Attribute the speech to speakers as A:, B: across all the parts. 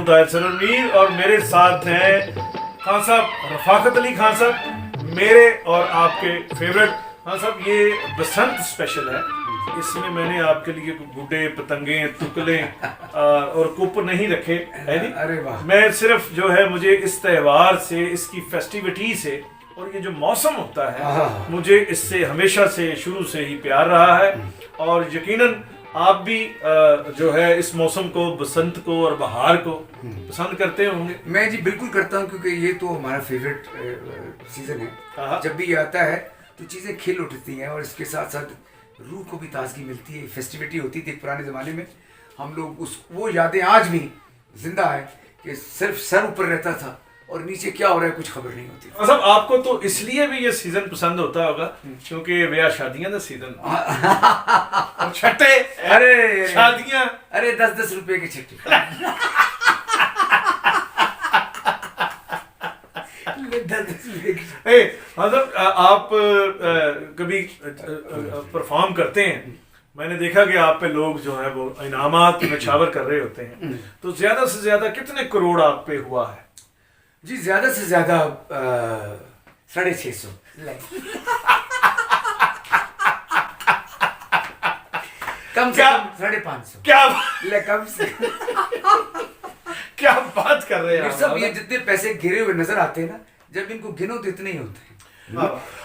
A: हूँ ताहिर सरमीर और मेरे साथ हैं खान साहब रफाकत अली खान साहब, मेरे और आपके फेवरेट खान साहब। ये बसंत स्पेशल है, इसमें मैंने आपके लिए गुड्डे पतंगे तुकले और कुप नहीं रखे है नहीं।
B: अरे वाह।
A: मैं सिर्फ जो है मुझे इस त्यौहार से, इसकी फेस्टिविटी से और ये जो मौसम होता है मुझे इससे हमेशा से शुरू से ही प्यार रहा है। और यकीनन आप भी जो है इस मौसम को, बसंत को और बहार को पसंद करते होंगे।
B: मैं जी बिल्कुल करता हूँ, क्योंकि ये तो हमारा फेवरेट सीजन है। जब भी ये आता है तो चीज़ें खिल उठती हैं और इसके साथ साथ रूह को भी ताजगी मिलती है। फेस्टिविटी होती थी पुराने ज़माने में, हम लोग वो यादें आज भी जिंदा है कि सिर्फ सर ऊपर रहता था और नीचे क्या हो रहा है कुछ खबर नहीं होती।
A: मतलब आपको तो इसलिए भी ये सीजन पसंद होता होगा क्योंकि ब्याह शादियां का सीजन और छठे,
B: अरे
A: शादियां,
B: अरे 10-10 रुपए के छट्टे। 10-10 रुपए के।
A: मतलब आप कभी परफॉर्म करते हैं, मैंने देखा कि आप पे लोग जो है वो इनामात नछावर कर रहे होते हैं, तो ज्यादा से ज्यादा कितने करोड़ आप पे हुआ है?
B: जी ज्यादा से ज्यादा 650। कम से कम 550।
A: क्या
B: कम से
A: क्या बात कर रहे हैं आप?
B: सब ये जितने पैसे गिरे हुए नजर आते हैं ना, जब इनको गिनो तो इतने ही होते हैं।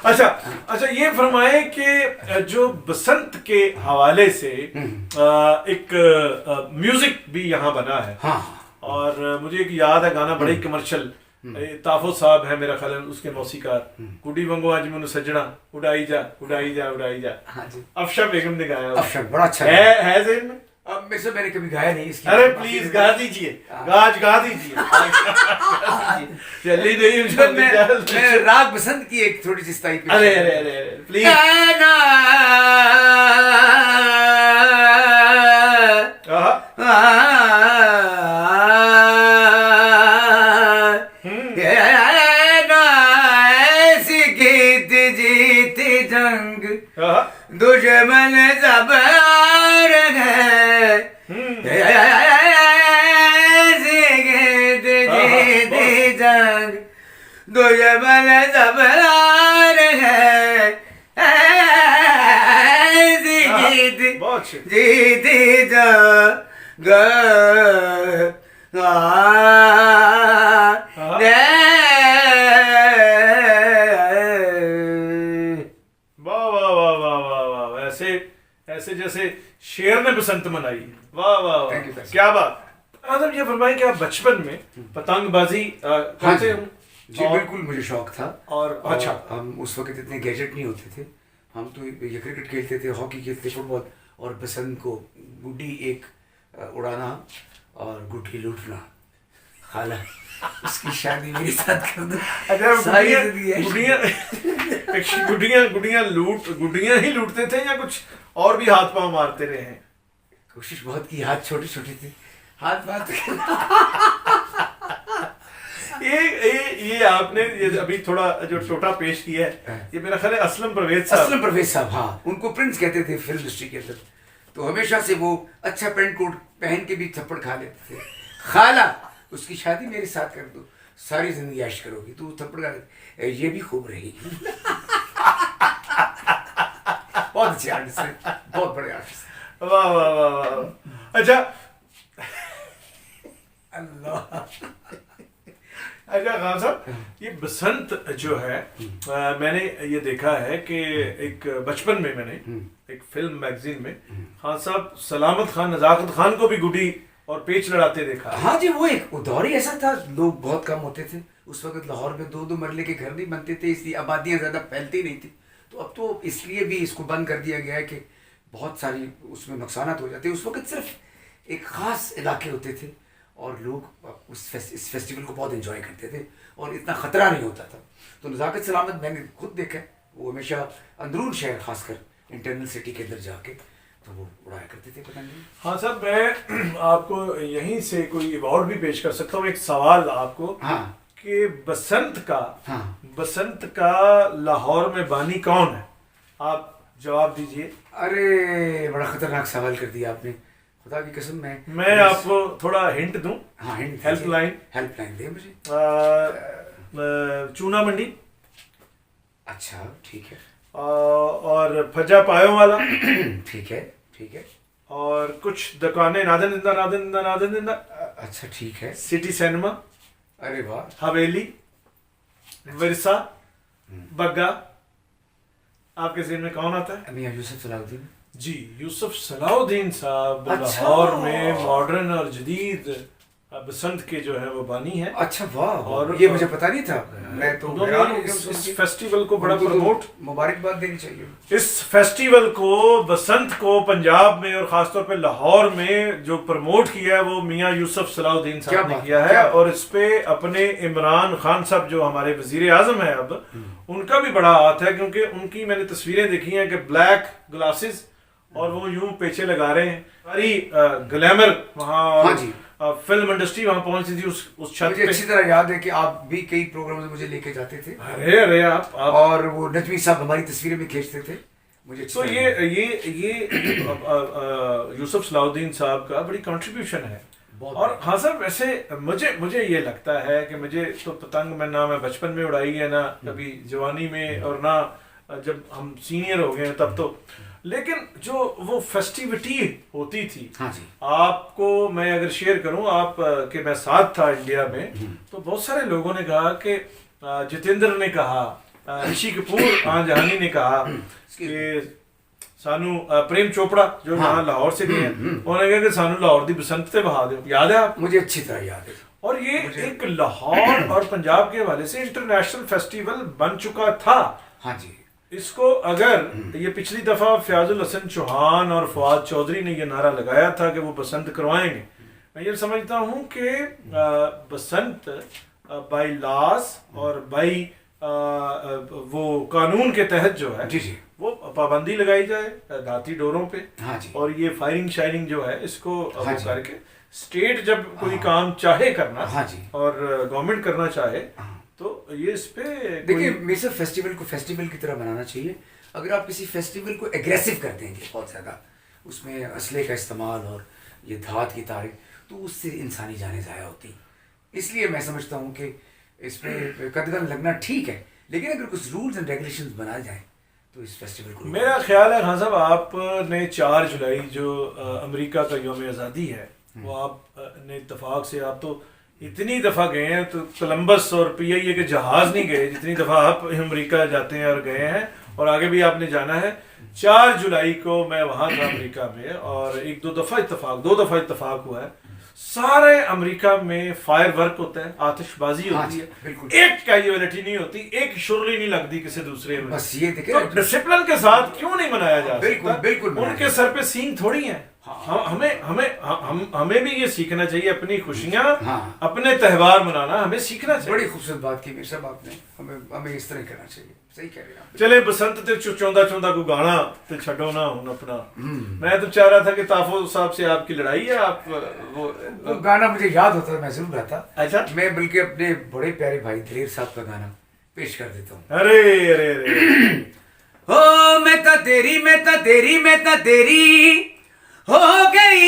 A: अच्छा, ये फरमाए कि जो बसंत के हवाले से एक म्यूजिक भी यहाँ बना है।
B: हाँ।
A: और मुझे एक याद है गाना, बड़े कमर्शियल, ताफो साहब है मेरा ख्याल, उसके मौसीकार, कुड़ी वंगो आज मैंने सजना उड़ाई जा उड़ाई जा उड़ाई जा।
B: हाँ जी।
A: अफशा बेगम ने गाया।
B: अफशा बड़ा अच्छा
A: है ज़हन में?
B: अब मैंने कभी गाया नहीं इसकी।
A: अरे प्लीज गा दीजिए, गा दीजिए। जल्दी नहीं,
B: मैं राग बसंत की एक थोड़ी सी स्थाई पे।
A: अरे अरे अरे प्लीज।
B: ऐसी गीत जीत जंग दुश्मन सब दुश्मन सबरार है, ऐसी गीत जीती जंग
A: ऐसे जैसे शेर ने बसंत मनाई। वाह वाह वाह, क्या बात। मतलब ये फरमाए कि आप बचपन में पतंगबाजी करते हो?
B: जी बिल्कुल, मुझे शौक था।
A: और अच्छा,
B: हम उस वक्त इतने गैजेट नहीं होते थे, हम तो ये क्रिकेट खेलते थे, हॉकी खेलते थे, फुटबॉल, और बसंत को गुड्डी एक उड़ाना और गुड्डी लूटना। खाला उसकी शादी मेरे साथ कर दो।
A: गुड्डियां ही लूटते थे या कुछ और भी हाथ पांव मारते रहे हैं?
B: कोशिश बहुत की, हाथ छोटे छोटे थे, हाथ बात।
A: ये आपने ये अभी थोड़ा जो छोटा पेश किया है, ये मेरा ख्याल है असलम परवेज साहब।
B: हाँ, उनको प्रिंस कहते थे फिल्म इंडस्ट्री के अंदर। तो हमेशा से वो अच्छा पैंट कोट पहन के भी थप्पड़ खा लेते थे। खाला उसकी शादी मेरे साथ कर दो, सारी जिंदगी ऐश करोगी, तू थप्पड़ खा ले, ये भी खूब रहेगी। बहुत अच्छे आर्टिस्ट है, बहुत बड़े आर्टिस्ट।
A: वाह वाह वाह वाह। अच्छा
B: अल्लाह।
A: अच्छा खान साहब, ये बसंत जो है मैंने ये देखा है कि एक बचपन में मैंने एक फिल्म मैगजीन में खान साहब सलामत खान, नजाकत खान को भी गुड्डी और पेच लड़ाते देखा।
B: हाँ जी, वो एक दौर ही ऐसा था, लोग बहुत कम होते थे उस वक्त। लाहौर में 2-2 मरले के घर नहीं बनते थे, इसलिए आबादियाँ ज़्यादा फैलती नहीं थी। तो अब तो इसलिए भी इसको बंद कर दिया गया है कि बहुत सारी उसमें नुकसानात हो जाते हैं। उस वक्त सिर्फ एक ख़ास इलाके होते थे और लोग इस फेस्टिवल को बहुत एंजॉय करते थे और इतना ख़तरा नहीं होता था। तो नज़ाकत सलामत मैंने खुद देखा, वो हमेशा अंदरून शहर खासकर इंटरनल सिटी के अंदर जाके तो वो उड़ाया करते थे पतंग।
A: हाँ साहब, मैं आपको यहीं से कोई अवार्ड भी पेश कर सकता हूँ। एक सवाल आपको।
B: हाँ।
A: कि बसंत का,
B: हाँ,
A: बसंत का लाहौर में बानी कौन है? आप जवाब दीजिए।
B: अरे बड़ा खतरनाक सवाल कर दिया आपने, खुदा की कसम
A: मैं आपको थोड़ा हिंट दूं।
B: हाँ, हिंट,
A: हेल्पलाइन
B: दे मुझे।
A: चूना मंडी।
B: अच्छा, ठीक है।
A: और फजा पायों वाला।
B: ठीक है, ठीक है।
A: और कुछ दुकानें नादन।
B: अच्छा, ठीक है।
A: City cinema.
B: अरे वाह।
A: हवेली। विरसा। बग्गा। आपके ज़हन में कौन आता है?
B: मियां यूसुफ सलाहुद्दीन
A: जी, यूसुफ सलाहुद्दीन साहब
B: अच्छा।
A: लाहौर में मॉडर्न और जदीद बसंत के जो है वो बानी है।
B: अच्छा, वाह।
A: और
B: ये मुझे पता नहीं था। मैं तो हैरान हो गया
A: इस फेस्टिवल को बड़ा प्रमोट,
B: मुबारकबाद देनी चाहिए।
A: इस फेस्टिवल को, बसंत को पंजाब में और खासतौर पे लाहौर में जो प्रमोट किया है वो मियां यूसुफ सलाहुद्दीन साहब ने किया है। और इस पे अपने इमरान खान साहब जो हमारे वजीर आजम है अब, उनका भी बड़ा हाथ है, क्योंकि उनकी मैंने तस्वीरें देखी हैं कि ब्लैक ग्लासेस और वो यूं पेचे लगा रहे हैं। सारी ग्लैमर वहाँ,
B: हाँ जी,
A: फिल्म इंडस्ट्री वहां पहुंची थी उस छत
B: मुझे
A: पे।
B: अच्छी तरह याद है कि आप भी कई प्रोग्राम में मुझे लेके जाते थे।
A: अरे आप
B: और वो नजमी साहब हमारी तस्वीरें भी खींचते थे। मुझे
A: तो ये यूसुफ सलाहुद्दीन साहब का बड़ी कंट्रीब्यूशन है। और हाँ सर, वैसे मुझे ये लगता है कि मुझे तो पतंग में ना मैं बचपन में उड़ाई है, ना कभी जवानी में, और ना जब हम सीनियर हो गए तब तो। लेकिन जो वो फेस्टिविटी होती थी,
B: हाँ जी,
A: आपको मैं अगर शेयर करूं, आप के मैं साथ था इंडिया में, तो बहुत सारे लोगों ने कहा कि जितेंद्र ने कहा, ऋषि कपूर आन जहानी ने कहा कि सानू प्रेम चोपड़ा जो यहाँ लाहौर से गए हैं, उन्होंने कहा कि सानू लाहौर दी बसंत से बहा दो। याद है आप?
B: मुझे अच्छी तरह याद है।
A: और ये एक लाहौर और पंजाब के हवाले से इंटरनेशनल फेस्टिवल बन चुका था।
B: हाँ जी,
A: इसको अगर ये पिछली दफा फयाजुल हसन चौहान और फवाद चौधरी ने ये नारा लगाया था कि वो बसंत करवाएंगे, मैं ये समझता हूँ कि बसंत बाई लॉस और बाई वो कानून के तहत जो है
B: जी जी,
A: वो पाबंदी लगाई जाए धाती डोरों पे।
B: हाँ जी,
A: और ये फायरिंग शायरिंग जो है इसको
B: हाँ
A: वो करके स्टेट जब कोई काम चाहे करना,
B: हाँ जी,
A: और गवर्नमेंट करना चाहे, तो ये इस पे
B: देखिए मेरे से फेस्टिवल को फेस्टिवल की तरह मनाना चाहिए। अगर आप किसी फेस्टिवल को एग्रेसिव कर देंगे बहुत ज़्यादा, उसमें असले का इस्तेमाल और ये धात की तारीख, तो उससे इंसानी जानें ज़ाया होती। इसलिए मैं समझता हूँ कि इस पे कदम लगना ठीक है, लेकिन अगर कुछ रूल्स एंड रेगुलेशंस बनाए जाएं तो इस फेस्टिवल को,
A: मेरा ख्याल है खान साहब, आपने 4 जुलाई जो अमेरिका का यौम आज़ादी है, वो आपने इत्तेफाक से, आप तो इतनी दफ़ा गए हैं, तो कोलंबस और PIA के जहाज़ नहीं गए जितनी दफ़ा आप अमेरिका जाते हैं और गए हैं, और आगे भी आपने जाना है। 4 जुलाई को मैं वहाँ था अमेरिका में, और 2 दफ़ा इत्तेफाक हुआ है। सारे अमेरिका में फायर वर्क होता है, आतिशबाजी होती है, एक कैजुअलिटी नहीं होती, एक शुरली नहीं लगती किसी दूसरे में।
B: बस ये देखें,
A: तो डिसिप्लिन के साथ क्यों नहीं मनाया जा
B: सकता? बिल्कुल
A: उनके सर पे सींग थोड़ी है। हमें भी ये सीखना चाहिए, अपनी खुशियाँ, अपने त्योहार मनाना हमें सीखना चाहिए।
B: बड़ी खूबसूरत बात की मेरे साहब आपने, हमें इस तरह करना चाहिए। सही कह रहे हैं आप।
A: चले बसंत ते चौंदा को गाना ते छड़ो ना हुन अपना। मैं तो चाह रहा था कि ताफो साहब से आपकी लड़ाई है, आप
B: वो गाना मुझे याद होता है, मैं जरूर गाता।
A: अच्छा,
B: मैं बल्कि अपने बड़े प्यारे भाई दिलेर साहब का गाना पेश कर देता हूँ।
A: अरे
B: हो मैं तो तेरी हो गई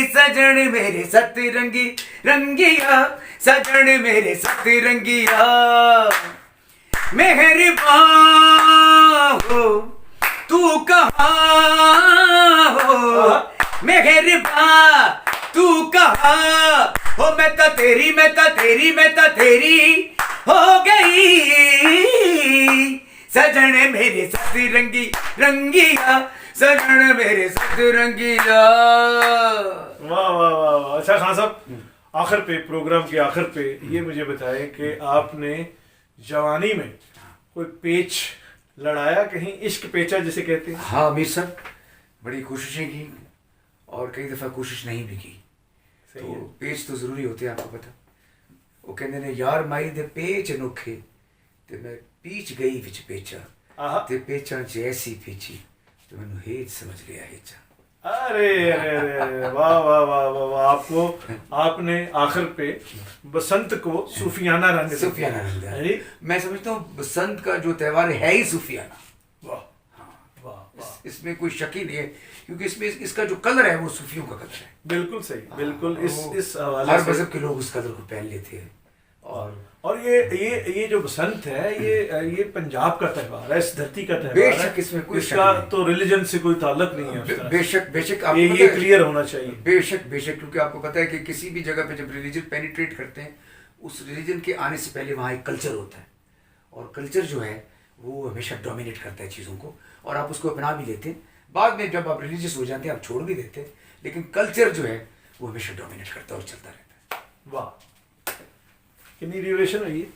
B: सजन मेरे सतरंगी रंगिया, सजन मेरे सतरंगिया, मेहरबान हो तू कहाँ हो, मेहरबान तू कहाँ हो, मैं तो तेरी हो गई सजन मेरे सतरंगी रंगिया, सजन मेरे सतरंगिया।
A: वाह वाह वाह वाह। अच्छा खान साहब, आखिर पे, प्रोग्राम के आखिर पे ये मुझे बताएं कि आपने जवानी में कोई पेच लड़ाया कहीं, इश्क पेचा जिसे कहते हैं?
B: हाँ मीर साहब, बड़ी कोशिशें की और कई दफ़ा कोशिश नहीं भी की। तो पेच तो ज़रूरी होते हैं, आपको पता। वो कहते ने यार माई दे पेच अनोखे ते मैं पीच गई विच पेचा, ते पेचां च ऐसी पेची तो मैंने हेज समझ गया हेचा।
A: अरे वाह वाह वाह वाह। आपने आखिर पे बसंत को सूफियाना रंग
B: मैं समझता हूँ बसंत का जो त्योहार है ही सूफियाना।
A: वाह वाह।
B: इसमें कोई शक ही नहीं है, क्योंकि इसमें इसका जो कलर है वो सूफियों का कलर है।
A: बिल्कुल सही, बिल्कुल इस हवाले
B: हर
A: से
B: मजहब के लोग उस कलर को पहन लेते हैं।
A: और ये जो बसंत है, ये पंजाब का त्योहार है, इस धरती का त्योहार है।
B: बेशक इसमें कोई शक
A: इसका
B: नहीं।
A: तो रिलीजन से कोई ताल्लुक नहीं है उस तरह से।
B: बेशक आपको
A: ये
B: पता है-
A: क्लियर होना चाहिए।
B: बेशक क्योंकि आपको पता है कि किसी भी जगह पे जब रिलीजन पेनिट्रेट करते हैं, उस रिलीजन के आने से पहले वहाँ एक कल्चर होता है, और कल्चर जो है वो हमेशा डोमिनेट करता है चीज़ों को, और आप उसको अपना भी लेते हैं। बाद में जब आप रिलीजियस हो जाते हैं आप छोड़ भी देते हैं, लेकिन कल्चर जो है वो हमेशा डोमिनेट करता है और चलता रहता है।
A: वाह, कितनी ड्यूरेशन हुई है?